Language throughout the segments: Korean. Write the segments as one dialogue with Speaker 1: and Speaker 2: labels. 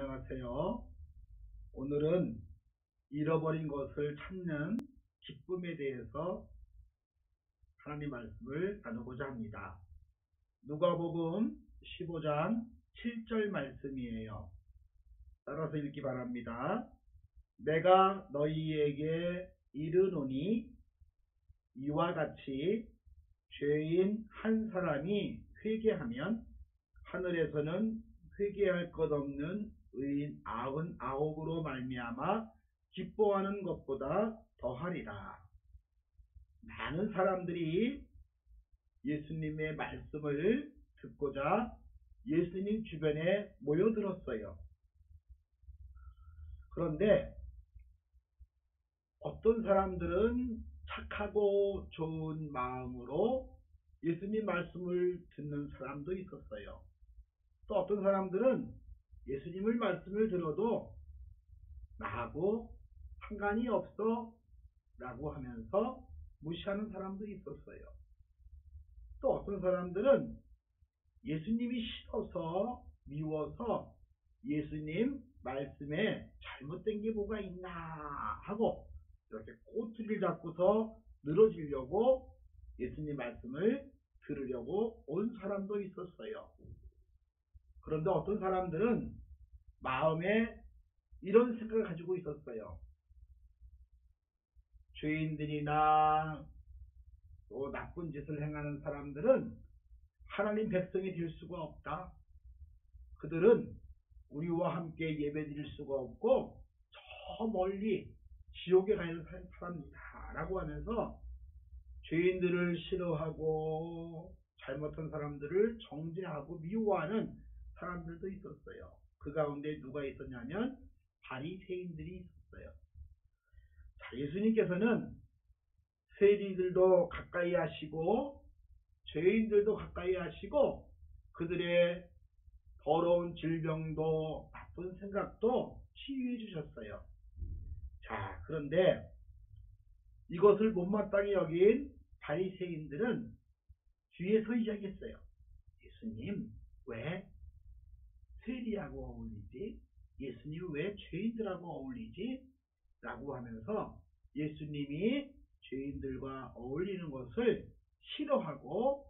Speaker 1: 안녕하세요. 오늘은 잃어버린 것을 찾는 기쁨에 대해서 하나님 말씀을 나누고자 합니다. 누가복음 15장 7절 말씀이에요. 따라서 읽기 바랍니다. 내가 너희에게 이르노니 이와 같이 죄인 한 사람이 회개하면 하늘에서는 회개할 것 없는 의인 99으로 말미암아 기뻐하는 것보다 더하리라. 많은 사람들이 예수님의 말씀을 듣고자 예수님 주변에 모여들었어요. 그런데 어떤 사람들은 착하고 좋은 마음으로 예수님 말씀을 듣는 사람도 있었어요. 또 어떤 사람들은 예수님의 말씀을 들어도 나하고 상관이 없어 라고 하면서 무시하는 사람도 있었어요. 또 어떤 사람들은 예수님이 싫어서 미워서 예수님 말씀에 잘못된 게 뭐가 있나 하고 이렇게 꼬투리를 잡고서 늘어지려고 예수님 말씀을 들으려고 온 사람도 있었어요. 그런데 어떤 사람들은 마음에 이런 생각을 가지고 있었어요. 죄인들이나 또 나쁜 짓을 행하는 사람들은 하나님 백성이 될 수가 없다. 그들은 우리와 함께 예배드릴 수가 없고 저 멀리 지옥에 가 있는 사람이다 라고 하면서 죄인들을 싫어하고 잘못한 사람들을 정죄하고 미워하는 사람들도 있었어요. 그 가운데 누가 있었냐면 바리새인들이 있었어요. 자, 예수님께서는 세리들도 가까이 하시고 죄인들도 가까이 하시고 그들의 더러운 질병도 나쁜 생각도 치유해 주셨어요. 자, 그런데 이것을 못마땅히 여긴 바리새인들은 뒤에서 이야기했어요. 예수님, 왜 세리하고 어울리지? 예수님 왜 죄인들하고 어울리지? 라고 하면서 예수님이 죄인들과 어울리는 것을 싫어하고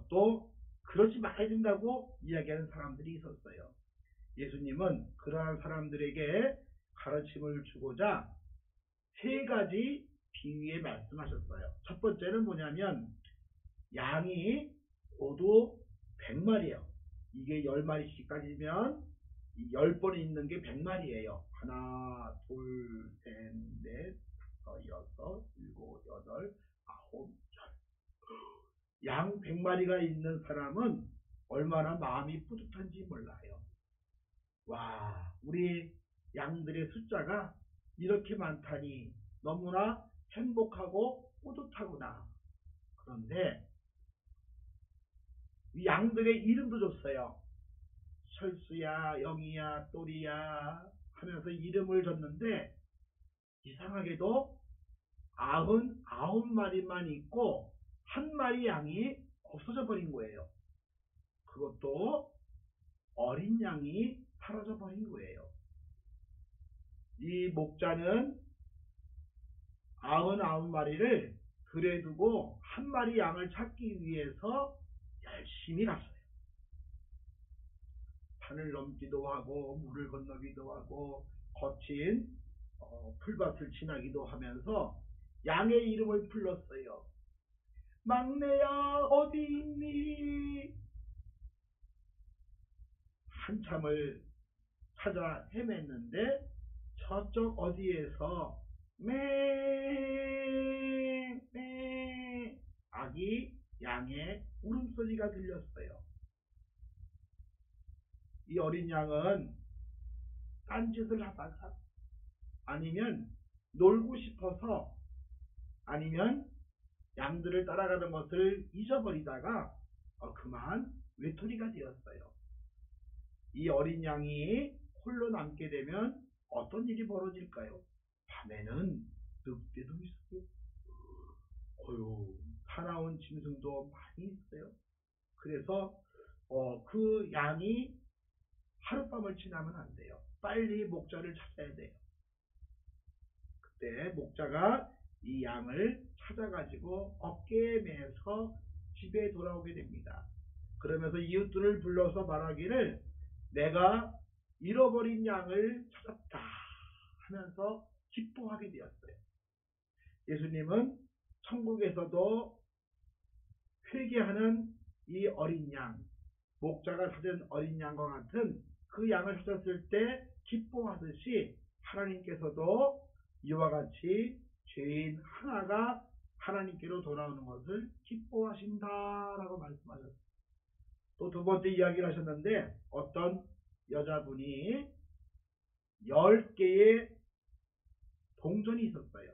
Speaker 1: 또 그러지 말아야 된다고 이야기하는 사람들이 있었어요. 예수님은 그러한 사람들에게 가르침을 주고자 세 가지 비유에 말씀하셨어요. 첫 번째는 뭐냐면 양이 모두 100마리예요. 이게 10마리씩 따지면 10번에 있는 게 100마리예요. 하나, 둘, 셋, 넷, 다섯, 여섯, 일곱, 여덟, 아홉, 열. 양 100마리가 있는 사람은 얼마나 마음이 뿌듯한지 몰라요. 와, 우리 양들의 숫자가 이렇게 많다니 너무나 행복하고 뿌듯하구나. 그런데 이 양들의 이름도 줬어요. 철수야, 영이야, 또리야 하면서 이름을 줬는데 이상하게도 99마리만 있고 한 마리 양이 없어져 버린 거예요. 그것도 어린 양이 사라져 버린 거예요. 이 목자는 99마리를 들에 두고 한 마리 양을 찾기 위해서 열심히 갔어요. 산을 넘기도 하고 물을 건너기도 하고 거친 풀밭을 지나기도 하면서 양의 이름을 불렀어요. 막내야 어디 있니? 한참을 찾아 헤맸는데 저쪽 어디에서 매 아기 양의 울음소리가 들렸어요. 이 어린 양은 딴짓을 하다가 아니면 놀고 싶어서 아니면 양들을 따라가는 것을 잊어버리다가 그만 외톨이가 되었어요. 이 어린 양이 홀로 남게 되면 어떤 일이 벌어질까요? 밤에는 늑대도 있어요. 사나운 짐승도 많이 있어요. 그래서 그 양이 하룻밤을 지나면 안 돼요. 빨리 목자를 찾아야 돼요. 그때 목자가 이 양을 찾아가지고 어깨에 매서 집에 돌아오게 됩니다. 그러면서 이웃들을 불러서 말하기를 내가 잃어버린 양을 찾았다 하면서 기뻐하게 되었어요. 예수님은 천국에서도 회개하는 이 어린 양, 목자가 찾은 어린 양과 같은 그 양을 찾았을 때 기뻐하듯이 하나님께서도 이와 같이 죄인 하나가 하나님께로 돌아오는 것을 기뻐하신다라고 말씀하셨어요. 또 두 번째 이야기를 하셨는데 어떤 여자분이 10개의 동전이 있었어요.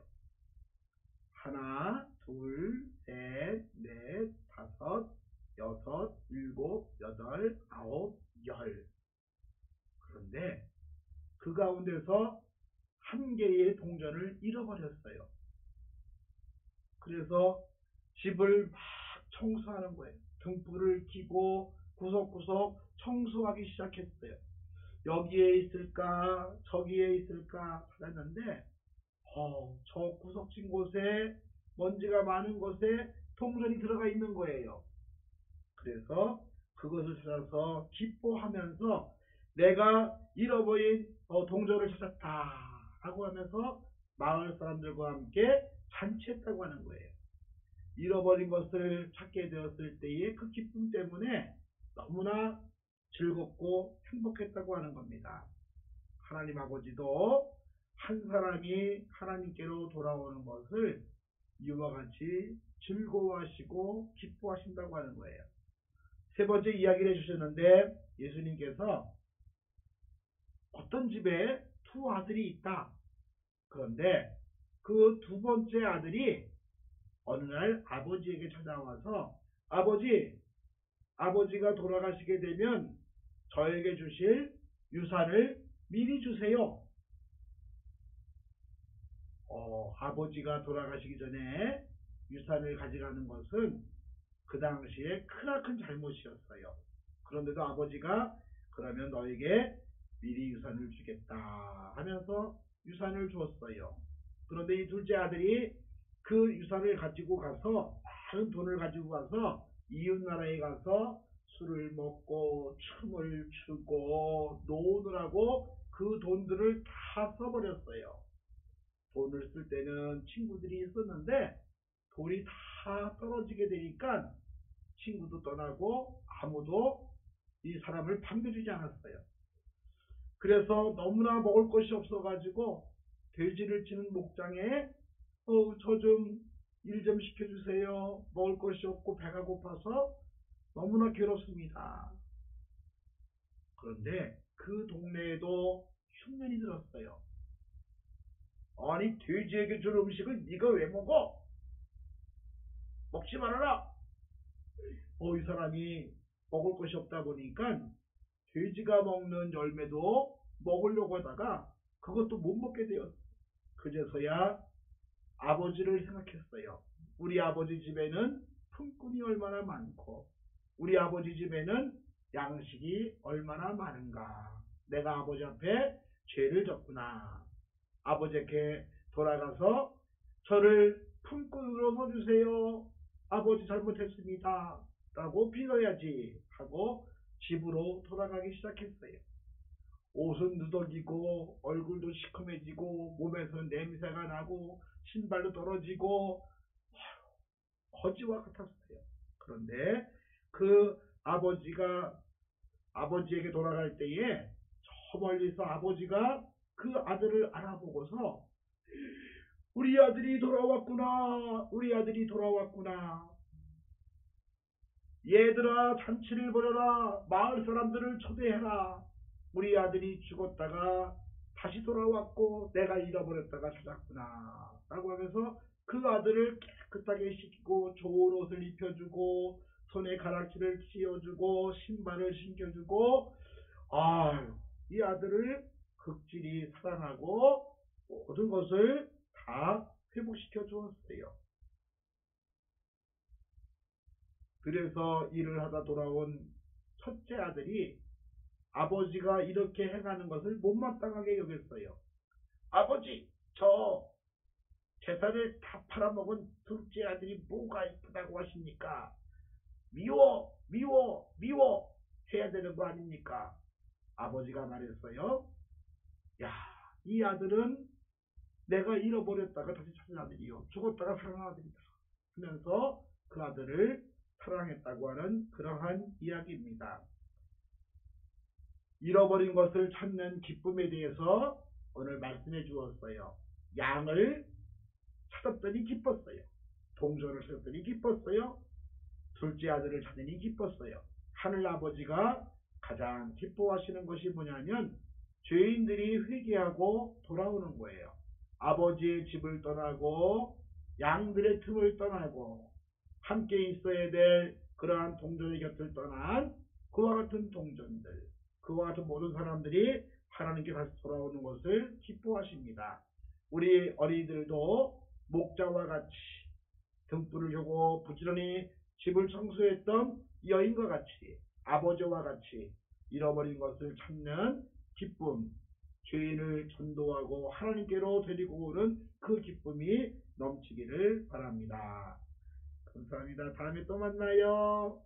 Speaker 1: 하나, 둘, 셋, 넷, 다섯, 여섯, 일곱, 여덟, 아홉, 열. 그런데 그 가운데서 한 개의 동전을 잃어버렸어요. 그래서 집을 막 청소하는 거예요. 등불을 켜고 구석구석 청소하기 시작했어요. 여기에 있을까 저기에 있을까 찾았는데 저 구석진 곳에 먼지가 많은 곳에 동전이 들어가 있는 거예요. 그래서 그것을 찾아서 기뻐하면서 내가 잃어버린 동전을 찾았다 라고 하면서 마을 사람들과 함께 잔치했다고 하는 거예요. 잃어버린 것을 찾게 되었을 때의 그 기쁨 때문에 너무나 즐겁고 행복했다고 하는 겁니다. 하나님 아버지도 한 사람이 하나님께로 돌아오는 것을 이와 같이 즐거워하시고 기뻐하신다고 하는 거예요. 세 번째 이야기를 해주셨는데 예수님께서 어떤 집에 두 아들이 있다. 그런데 그 두 번째 아들이 어느 날 아버지에게 찾아와서 아버지가 돌아가시게 되면 저에게 주실 유산을 미리 주세요. 아버지가 돌아가시기 전에 유산을 가져가는 것은 그 당시에 크나큰 잘못이었어요. 그런데도 아버지가 그러면 너에게 미리 유산을 주겠다 하면서 유산을 주었어요. 그런데 이 둘째 아들이 그 유산을 가지고 가서 많은 돈을 가지고 가서 이웃나라에 가서 술을 먹고 춤을 추고 노느라고 그 돈들을 다 써버렸어요. 돈을 쓸 때는 친구들이 있었는데 돈이 다 떨어지게 되니까 친구도 떠나고 아무도 이 사람을 반겨주지 않았어요. 그래서 너무나 먹을 것이 없어가지고 돼지를 치는 목장에 저 좀 일 좀 시켜주세요. 먹을 것이 없고 배가 고파서 너무나 괴롭습니다. 그런데 그 동네에도 흉년이 들었어요. 아니 돼지에게 줄 음식을 네가 왜 먹어? 먹지 말아라. 이 사람이 먹을 것이 없다 보니까 돼지가 먹는 열매도 먹으려고 하다가 그것도 못 먹게 되었어요. 그제서야 아버지를 생각했어요. 우리 아버지 집에는 품꾼이 얼마나 많고 우리 아버지 집에는 양식이 얼마나 많은가. 내가 아버지 앞에 죄를 졌구나. 아버지께 돌아가서 저를 품꾼으로 서주세요. 아버지 잘못했습니다. 라고 빌어야지 하고 집으로 돌아가기 시작했어요. 옷은 누더기고 얼굴도 시커매지고 몸에서 냄새가 나고 신발도 떨어지고 거지와 같았어요. 그런데 그 아버지에게 돌아갈 때에 저 멀리서 아버지가 그 아들을 알아보고서 우리 아들이 돌아왔구나. 우리 아들이 돌아왔구나. 얘들아 잔치를 벌여라. 마을 사람들을 초대해라. 우리 아들이 죽었다가 다시 돌아왔고 내가 잃어버렸다가 찾았구나 라고 하면서 그 아들을 깨끗하게 씻기고 좋은 옷을 입혀주고 손에 가락지를 씌워주고 신발을 신겨주고 이 아들을 극진히 사랑하고 모든 것을 다 회복시켜 주었어요. 그래서 일을 하다 돌아온 첫째 아들이 아버지가 이렇게 행하는 것을 못마땅하게 여겼어요. 아버지, 저 재산을 다 팔아먹은 둘째 아들이 뭐가 이쁘다고 하십니까? 미워, 미워, 미워 해야 되는 거 아닙니까? 아버지가 말했어요. 야, 이 아들은 내가 잃어버렸다가 다시 찾은 아들이요. 죽었다가 살아난 아들이다. 하면서 그 아들을 사랑했다고 하는 그러한 이야기입니다. 잃어버린 것을 찾는 기쁨에 대해서 오늘 말씀해 주었어요. 양을 찾았더니 기뻤어요. 동전을 찾았더니 기뻤어요. 둘째 아들을 찾으니 기뻤어요. 하늘 아버지가 가장 기뻐하시는 것이 뭐냐면 죄인들이 회개하고 돌아오는 거예요. 아버지의 집을 떠나고 양들의 틈을 떠나고 함께 있어야 될 그러한 동전의 곁을 떠난 그와 같은 동전들, 그와 같은 모든 사람들이 하나님께 다시 돌아오는 것을 기뻐하십니다. 우리 어린이들도 목자와 같이 등불을 켜고 부지런히 집을 청소했던 여인과 같이 아버지와 같이 잃어버린 것을 찾는 기쁨, 죄인을 전도하고 하나님께로 데리고 오는 그 기쁨이 넘치기를 바랍니다. 감사합니다. 다음에 또 만나요.